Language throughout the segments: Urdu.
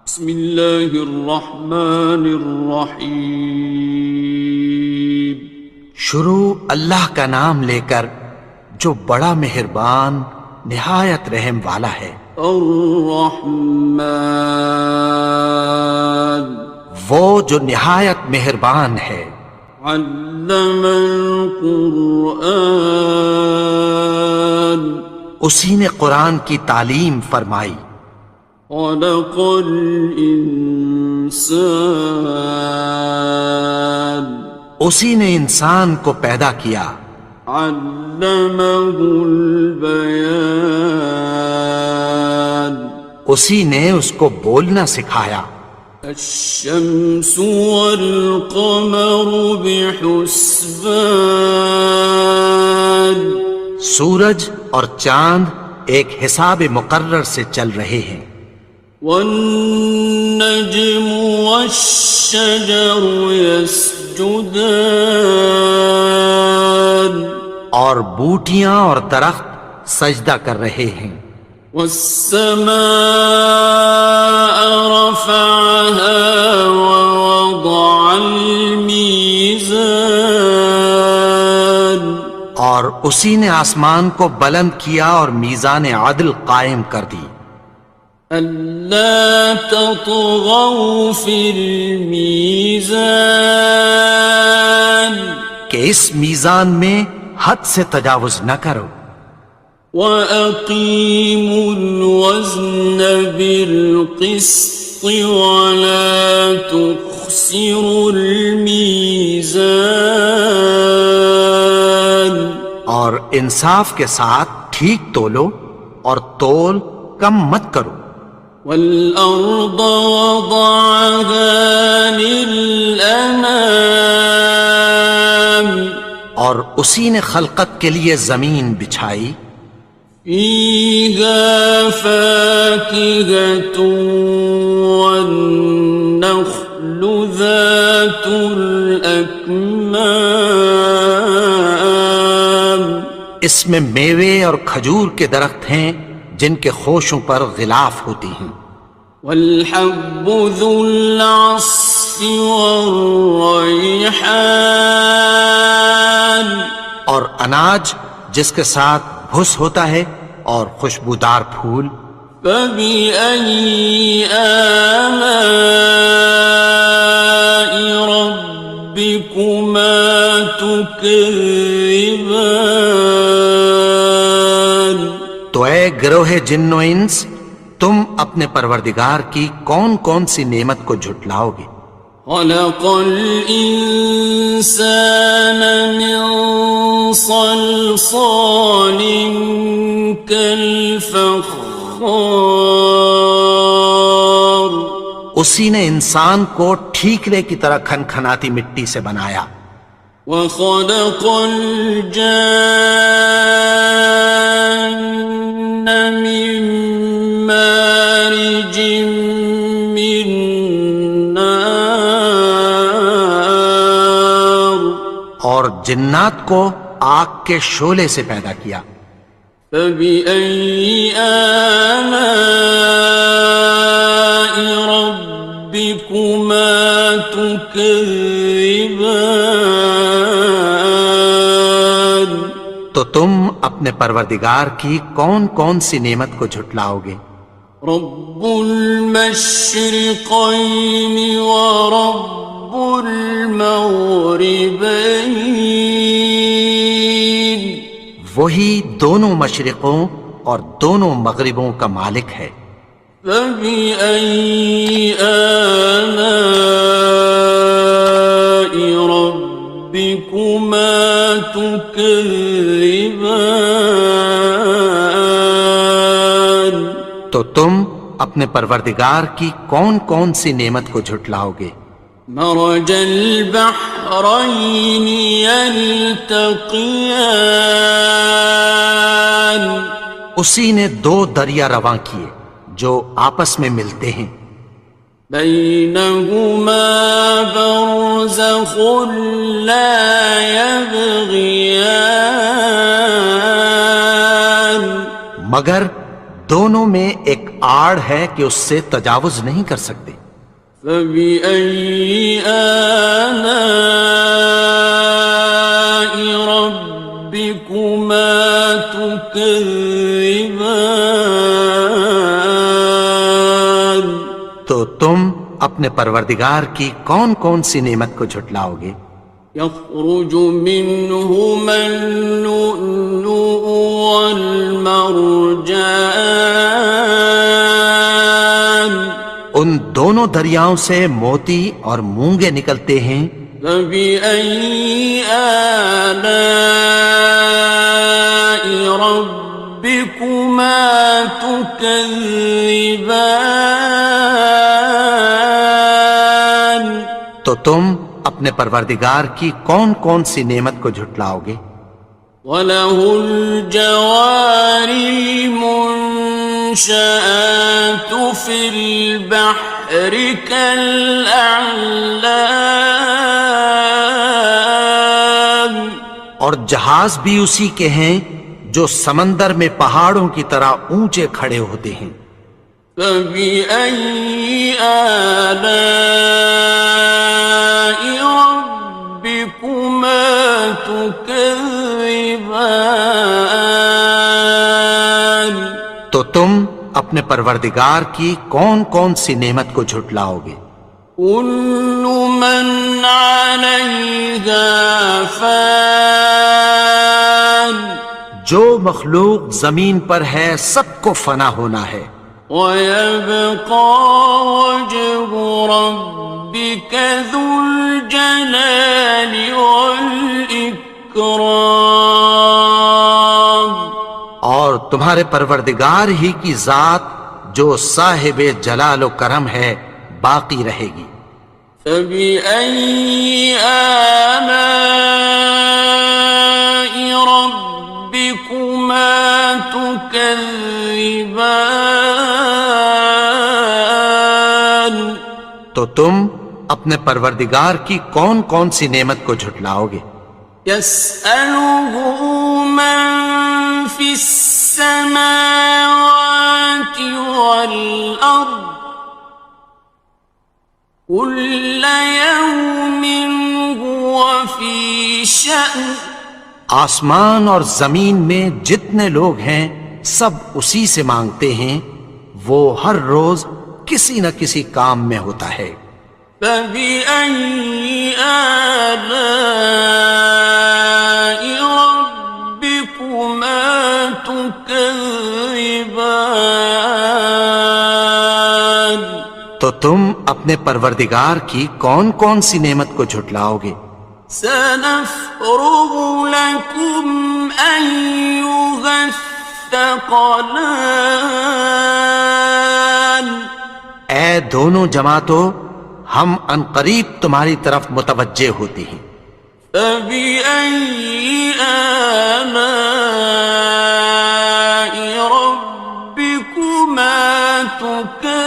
بسم اللہ الرحمن الرحیم۔ شروع اللہ کا نام لے کر جو بڑا مہربان نہایت رحم والا ہے۔ الرحمن، وہ جو نہایت مہربان ہے۔ علم القرآن، اسی نے قرآن کی تعلیم فرمائی۔ خلق الانسان، اسی نے انسان کو پیدا کیا۔ علمہ البیان، اسی نے اس کو بولنا سکھایا۔ الشمس والقمر بحسبان، سورج اور چاند ایک حساب مقرر سے چل رہے ہیں۔ والنجم والشجر يسجدان، اور بوٹیاں اور درخت سجدہ کر رہے ہیں۔ والسماء رفعها ووضع الميزان، اور اسی نے آسمان کو بلند کیا اور میزان عدل قائم کر دی۔ ألا تطغوا في الميزان، کہ اس میزان میں حد سے تجاوز نہ کرو۔ وَأَقِيمُوا الْوَزْنَ بِالْقِسْطِ وَلَا تُخْسِرُوا الْمِيزَانَ، اور انصاف کے ساتھ ٹھیک تولو اور تول کم مت کرو۔ وَالْأَرْضَ وَضَعَهَا لِلْأَنَامِ، اور اسی نے خلقت کے لیے زمین بچھائی۔ فِيهَا فَاكِهَةٌ وَالنَّخْلُ ذَاتُ الْأَكْمَامِ، اس میں میوے اور کھجور کے درخت ہیں جن کے خوشوں پر غلاف ہوتی ہیں۔ وَالْحَبُّ ذُو الْعَصْفِ وَالرَّيْحَانِ، اور اناج جس کے ساتھ بھس ہوتا ہے اور خوشبودار پھول۔ فَبِأَيِّ آلَاءِ رَبِّكُمَا تُكَذِّبَانِ، تو اے گروہ جن و انس، تم اپنے پروردگار کی کون کون سی نعمت کو جھٹلاؤ گے؟ خَلَقَ الْإِنسَانَ مِنْ صَلْصَالٍ كَالْفَخَّارِ، اسی نے انسان کو ٹھیکرے کی طرح کھنکھناتی مٹی سے بنایا۔ وَخَلَقَ الْجَانَّ مِن مَّارِجٍ مِّن نَّارٍ، اور جنات کو آگ کے شعلے سے پیدا کیا۔ فَبِأَيِّ آلَاءِ رَبِّكُمَا تُكَذِّبَانِ، تو تم اپنے پروردگار کی کون کون سی نعمت کو جھٹلاؤ گے؟ رب المشرقين ورب المغربين، وہی دونوں مشرقوں اور دونوں مغربوں کا مالک ہے۔ فبأي آلاء ربكما تكذبان، تو تم اپنے پروردگار کی کون کون سی نعمت کو جھٹلاؤ گے؟ مرج البحرين يلتقيان، اسی نے دو دریا رواں کیے جو آپس میں ملتے ہیں۔ بينهما برزخ لا يبغيان، مگر دونوں میں ایک آڑ ہے کہ اس سے تجاوز نہیں کر سکتے۔ فبأي آلاء ربكما تكذبان؟ تو تم اپنے پروردگار کی کون کون سی نعمت کو جھٹلاؤ گے؟ يخرج منهما اللؤلؤ والمرجان ان دونوں دریاؤں سے موتی اور مونگے نکلتے ہیں۔ فبأي آلاء ربكما تكذبان؟ تو تم اپنے پروردگار کی کون کون سی نعمت کو جھٹلاؤ گے؟ وَلَهُ الْجَوَارِ الْمُنشَآتُ فِي الْبَحْرِ كَالْأَعْلَامِ، اور جہاز بھی اسی کے ہیں جو سمندر میں پہاڑوں کی طرح اونچے کھڑے ہوتے ہیں۔ فَبِأَيِّ آلَاءِ رَبِّكُمَا تُكَذِّبَانِ؟ تو تم اپنے پروردگار کی کون کون سی نعمت کو جھٹلاؤ گے؟ كُلُّ مَنْ عَلَيْهَا فَانٍ، جو مخلوق زمین پر ہے سب کو فنا ہونا ہے۔ وَيَبْقَى وَجْهُ رَبِّكَ ذُو الْجَلَالِ وَالْإِكْرَامِ، اور تمہارے پروردگار ہی کی ذات جو صاحب جلال و کرم ہے باقی رہے گی۔ فَبِأَيِّ آلَاءِ رَبِّكُمَا تُكَذِّبَانِ؟ تو تم اپنے پروردگار کی کون کون سی نعمت کو جھٹلاؤ گے؟ يَسْأَلُهُ مَن فِي السَّمَاوَاتِ وَالْأَرْضِ كُلَّ يَوْمٍ هُوَ فِي شَأْنٍ، آسمان اور زمین میں جتنے لوگ ہیں سب اسی سے مانگتے ہیں، وہ ہر روز کسی نہ کسی کام میں ہوتا ہے۔ فَبِأَيِّ آلَاءِ رَبِّكُمَا تُكَذِّبَانِ؟ تو تم اپنے پروردگار کی کون کون سی نعمت کو جھٹلاؤ گے؟ سَنَفْرُغُ لَكُمْ أَيُّهَ الثَّقَلَانِ، اے دونوں جماعتوں ہم عنقریب تمہاری طرف متوجہ ہوتے ہیں۔ فَبِأَيِّ آلَاءِ رَبِّكُمَا تُكَذِّبَانِ؟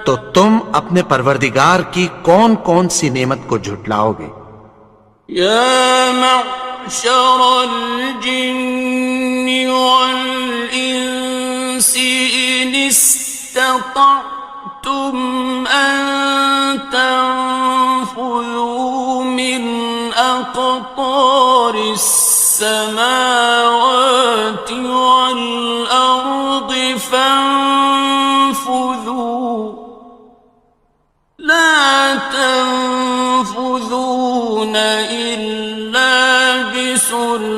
تو تم اپنے پروردگار کی کون کون سی نعمت کو جھٹلاؤ گے؟ يَا مَعْشَرَ الْجِنِّ وَالْإِنسِ إِنِ اسْتَطَعْتُمْ أَن تَنفُذُوا مِنْ أَقْطَارِ السَّمَاوَاتِ وَالْأَرْضِ فَانفُذُوا لَا تَنفُذُونَ إِلَّا بِسُلْطَانٍ۔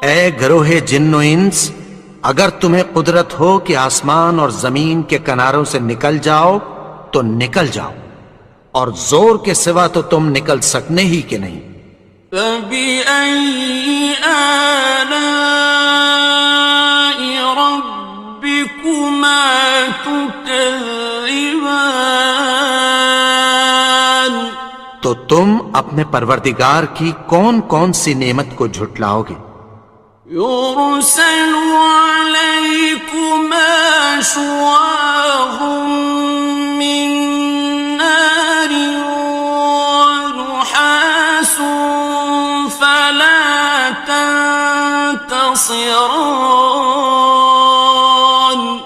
اے گروہ جن و انس، اگر تمہیں قدرت ہو کہ آسمان اور زمین کے کناروں سے نکل جاؤ تو نکل جاؤ، اور زور کے سوا تو تم نکل سکنے ہی کہ نہیں۔ فَبِأَيِّ آلَاءِ رَبِّكُمَا تُكَذِّبَانِ؟ تو تم اپنے پروردگار کی کون کون سی نعمت کو جھٹلاؤ گے؟ يُرْسَلُ عَلَيْكُمَا شُوَاظٌ مِّن نَّارٍ وَنُحَاسٌ فَلَا خاصران.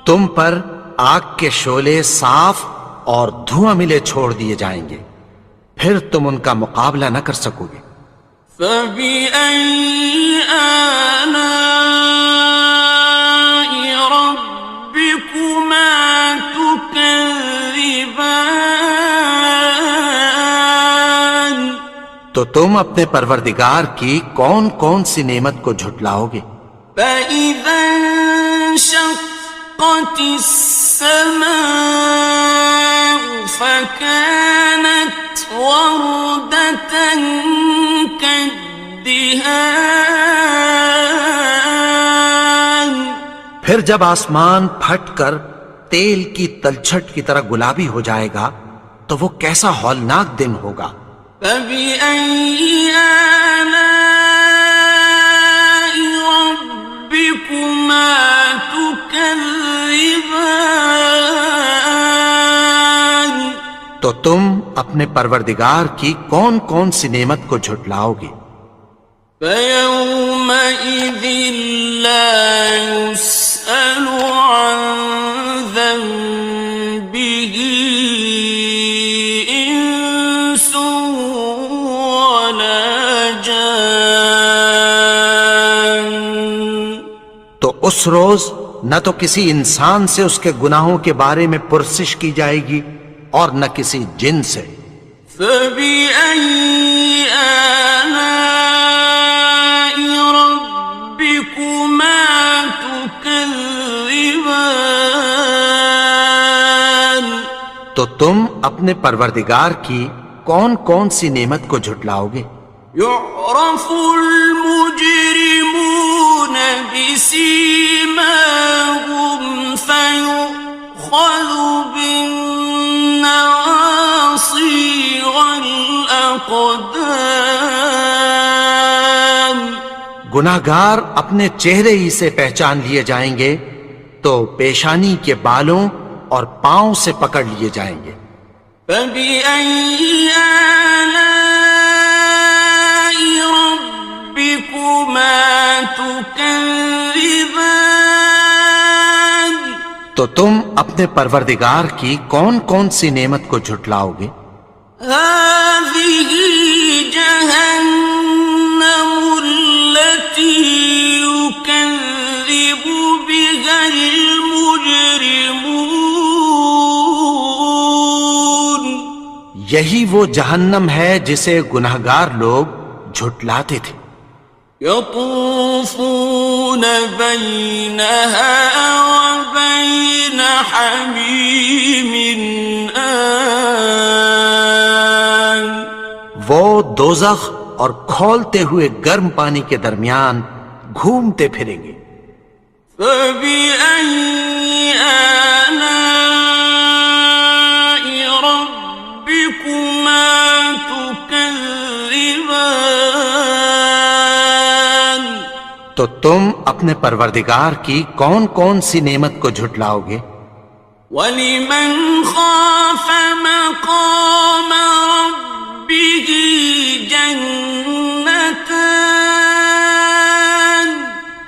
تم پر آگ کے شعلے صاف اور دھواں ملے چھوڑ دیے جائیں گے، پھر تم ان کا مقابلہ نہ کر سکو گے۔ فَبِأَيِّ آلَاءِ رَبِّكُمَا تُكَذِّبَانِ. تو تم اپنے پروردگار کی کون کون سی نعمت کو جھٹلاؤ گے؟ فَإِذَا انشَقَّتِ السَّمَاءُ فَكَانَتْ وَرْدَةً كَالدِّهَانِ. پھر جب آسمان پھٹ کر تیل کی تلچھٹ کی طرح گلابی ہو جائے گا تو وہ کیسا ہولناک دن ہوگا۔ فَبِأَيِّ آلَاءِ رَبِّكُمَا تُكَذِّبَانِ. تو تم اپنے پروردگار کی کون کون سی نعمت کو جھٹلاؤ گے؟ فَيَوْمَئِذٍ لَا يُسْأَلُ عَنْ ذَنبِهِ إِنسٌ وَلَا جَانٌ. تو اس روز نہ تو کسی انسان سے اس کے گناہوں کے بارے میں پرسش کی جائے گی اور نہ کسی جن سے۔ فَبِأَيِّ آلَاءِ رَبِّكُمَا تُكَذِّبَانِ. تو تم اپنے پروردگار کی کون کون سی نعمت کو جھٹلاؤ گے؟ يُعْرَفُ الْمُجْرِمُونَ بِسِيمَاهُمْ فَيُؤْخَذُ بِالنَّوَاصِي وَالْأَقْدَامِ. گناہگار اپنے چہرے ہی سے پہچان لیے جائیں گے تو پیشانی کے بالوں اور پاؤں سے پکڑ لیے جائیں گے۔ فَبِأَيِّ آلَاءِ رَبِّكُمَا تُكَذِّبَانِ. تو تم اپنے پروردگار کی کون کون سی نعمت کو جھٹلاؤ گے؟ هَٰذِهِ جَهَنَّمُ الَّتِي يُكَذِّبُ بِهَا الْمُجْرِمُونَ. یہی وہ جہنم ہے جسے گناہگار لوگ جھٹلاتے تھے۔ يَطُوفُونَ بَيْنَهَا وَبَيْنَ حَمِيمٍ آنٍ. وہ دوزخ اور کھولتے ہوئے گرم پانی کے درمیان گھومتے پھریں گے۔ فَبِأَيِّ آلَاءِ رَبِّكُمَا تُكَذِّبَانِ. تو تم اپنے پروردگار کی کون کون سی نعمت کو جھٹلاؤ گے؟ وَلِمَنْ خَافَ مَقَامَ رَبِّهِ جَنَّتَانِ.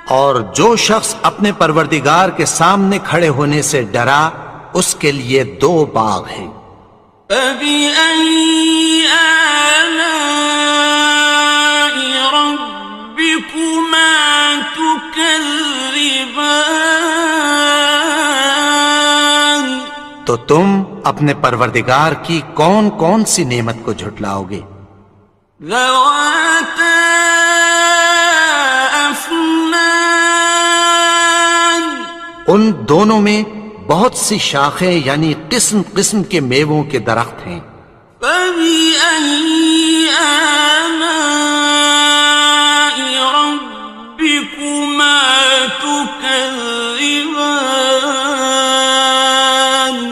اور جو شخص اپنے پروردگار کے سامنے کھڑے ہونے سے ڈرا اس کے لیے دو باغ ہیں۔ فَبِأَيِّ آلَاءِ رَبِّكُمَا تُكَذِّبَانِ. تو تم اپنے پروردگار کی کون کون سی نعمت کو جھٹلاؤ گے؟ ذَوَاتَا أَفْنَانٍ. ان دونوں میں بہت سی شاخیں یعنی قسم قسم کے میووں کے درخت ہیں۔ فَبِأَيِّ آلَاءِ رَبِّكُمَا تُكَذِّبَانِ.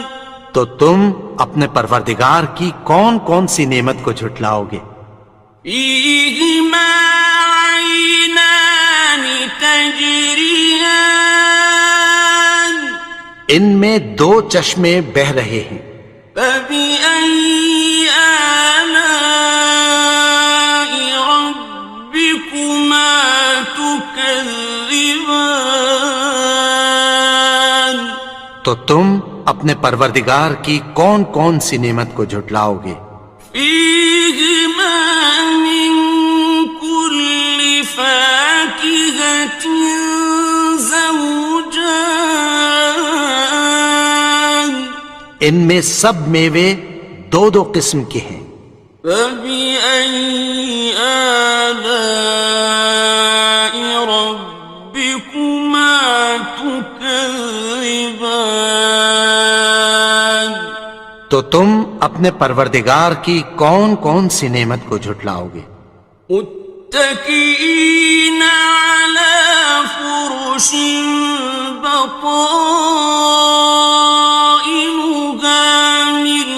تو تم اپنے پروردگار کی کون کون سی نعمت کو جھٹلاؤ گے؟ فِيهِمَا عَيْنَانِ تَجْرِيَانِ. ان میں دو چشمے بہہ رہے ہیں۔ فَبِأَيِّ آلَاءِ رَبِّكُمَا تُكَذِّبَانِ. تكذبان تو تم اپنے پروردگار کی کون کون سی نعمت کو جھٹلاؤ گے؟ فيهما من كل فاكهة زوجان ان میں سب میوے دو دو قسم کے ہیں۔ فبأي آلاء ربكما تكذبان تو تم اپنے پروردگار کی کون کون سی نعمت کو جھٹلاؤ گے؟ متكئين على فرش بطائنها من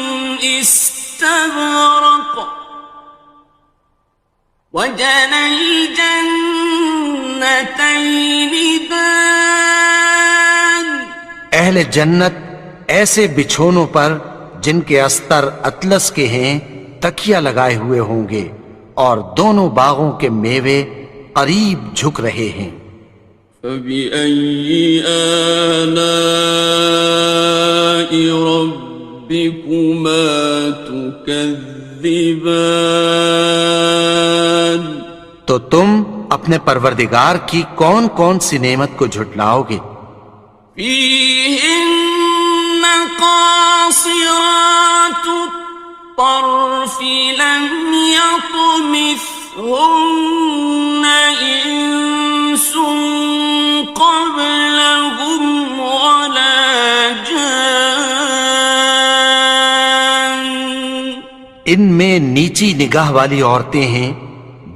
استبرق وجنى الجنتين دان اہل جنت ایسے بچھونوں پر جن کے استر اطلس کے ہیں تکیہ لگائے ہوئے ہوں گے، اور دونوں باغوں کے میوے قریب جھک رہے ہیں۔ فبأي آلاء ربكما تكذبان تو تم اپنے پروردگار کی کون کون سی نعمت کو جھٹلاؤ گے؟ فيهن قاصرات الطرف لم يطمثهن إنس قبلهم ولا جان ان میں نیچی نگاہ والی عورتیں ہیں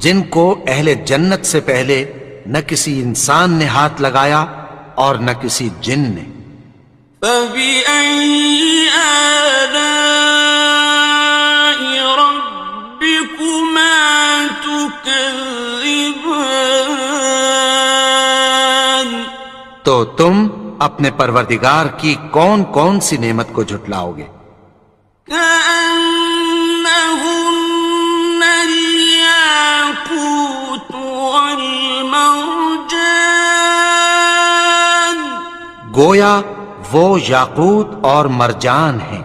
جن کو اہل جنت سے پہلے نہ کسی انسان نے ہاتھ لگایا اور نہ کسی جن نے۔ فبأي آلاء ربكما تكذبان تو تم اپنے پروردگار کی کون کون سی نعمت کو جھٹلاؤ گے؟ كأنهن الياقوت والمرجان گویا وہ یاقوت اور مرجان ہیں۔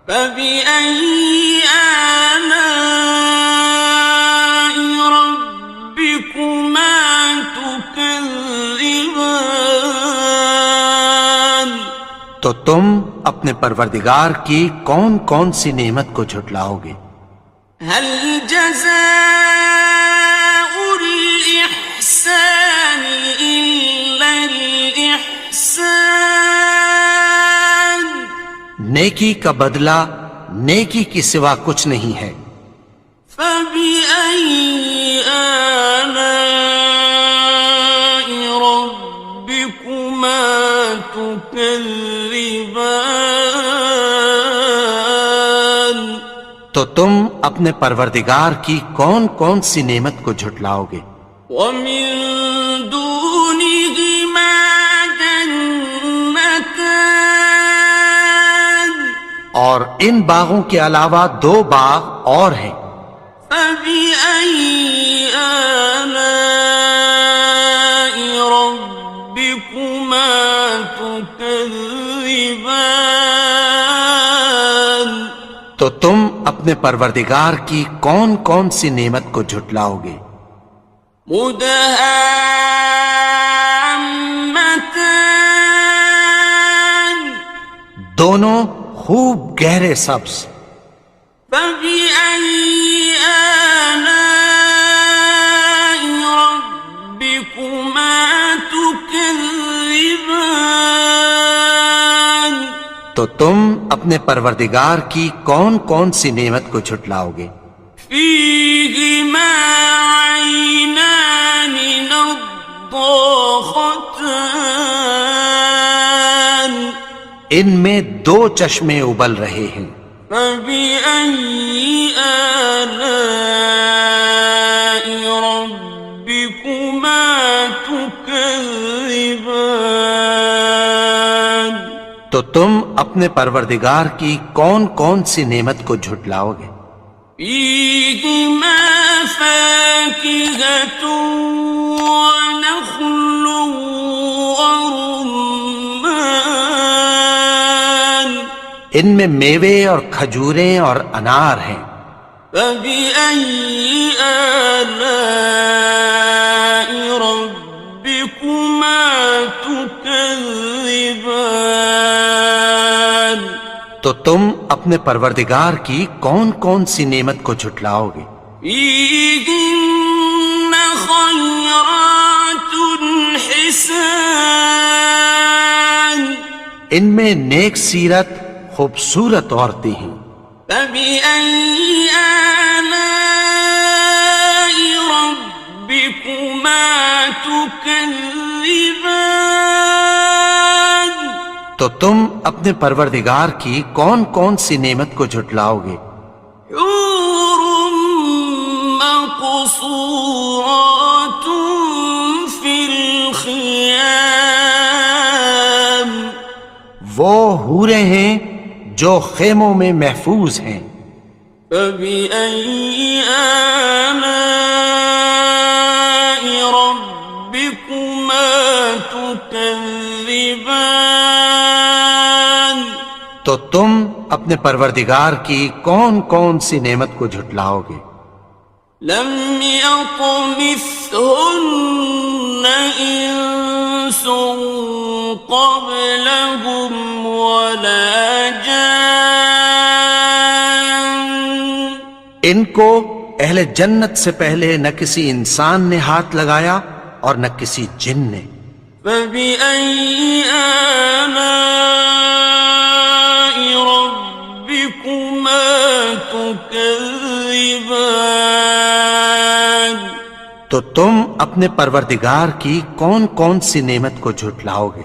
فبأي آلاء ربكما تكذبان تو تم اپنے پروردگار کی کون کون سی نعمت کو جھٹلاؤ گے؟ هل جزاء الإحسان إلا الإحسان نیکی کا بدلہ نیکی کی سوا کچھ نہیں ہے۔ فبأي آلاء ربكما تكذبان تو تم اپنے پروردگار کی کون کون سی نعمت کو جھٹلاؤ گے؟ ومن دونهما جنتان اور ان باغوں کے علاوہ دو باغ اور ہیں۔ فبأي آلاء ربكما تكذبان تو تم اپنے پروردگار کی کون کون سی نعمت کو جھٹلاؤ گے؟ مدهامتان دونوں خوب گہرے سبز۔ فبأي آلاء ربكما تكذبان تو تم اپنے پروردگار کی کون کون سی نعمت کو جھٹلاؤ گے؟ فيهما عينان نضاختان ان میں دو چشمے ابل رہے ہیں۔ فبأي آلاء ربكما تكذبان تو تم اپنے پروردگار کی کون کون سی نعمت کو جھٹلاؤ گے؟ فيهما فاكهة ونخل ان میں میوے اور کھجوریں اور انار ہیں۔ فبأي آلاء ربكما تكذبان؟ تو تم اپنے پروردگار کی کون کون سی نعمت کو جھٹلاؤ گے؟ فيهن خيرات حسان، ان میں نیک سیرت خوبصورت عورتیں ہیں۔ فبأي آلاء ربكما تكذبان؟ تو تم اپنے پروردگار کی کون کون سی نعمت کو جھٹلاؤ گے؟ حور مقصورات في الخيام، وہ حوریں ہیں جو خیموں میں محفوظ ہیں۔ فبأي آلاء ربكما تكذبان؟ تو تم اپنے پروردگار کی کون کون سی نعمت کو جھٹلاؤ گے؟ لم يطمثهن إنس قبلهم ولا جان، ان کو اہل جنت سے پہلے نہ کسی انسان نے ہاتھ لگایا اور نہ کسی جن نے۔ فبأي آلاء ربكما تكذبان؟ تو تم اپنے پروردگار کی کون کون سی نعمت کو جھٹلاؤ گے؟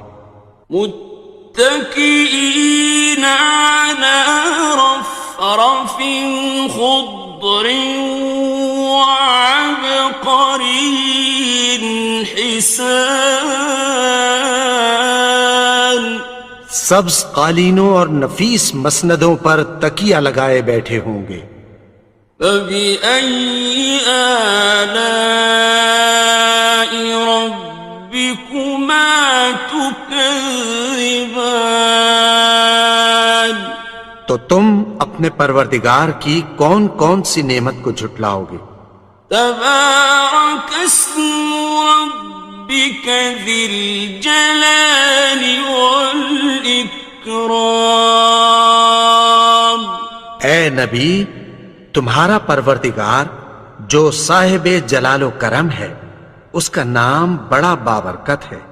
متكئين على رفرف خضر وعبقري حسان، سبز قالینوں اور نفیس مسندوں پر تکیہ لگائے بیٹھے ہوں گے۔ فبأي آلاء ربكما تكذبان؟ تو تم اپنے پروردگار کی کون کون سی نعمت کو جھٹلاؤ گے؟ تبارك اسم ربك ذي الجلال والإكرام۔ اے نبی، تمہارا پروردگار جو صاحب جلال و کرم ہے، اس کا نام بڑا بابرکت ہے۔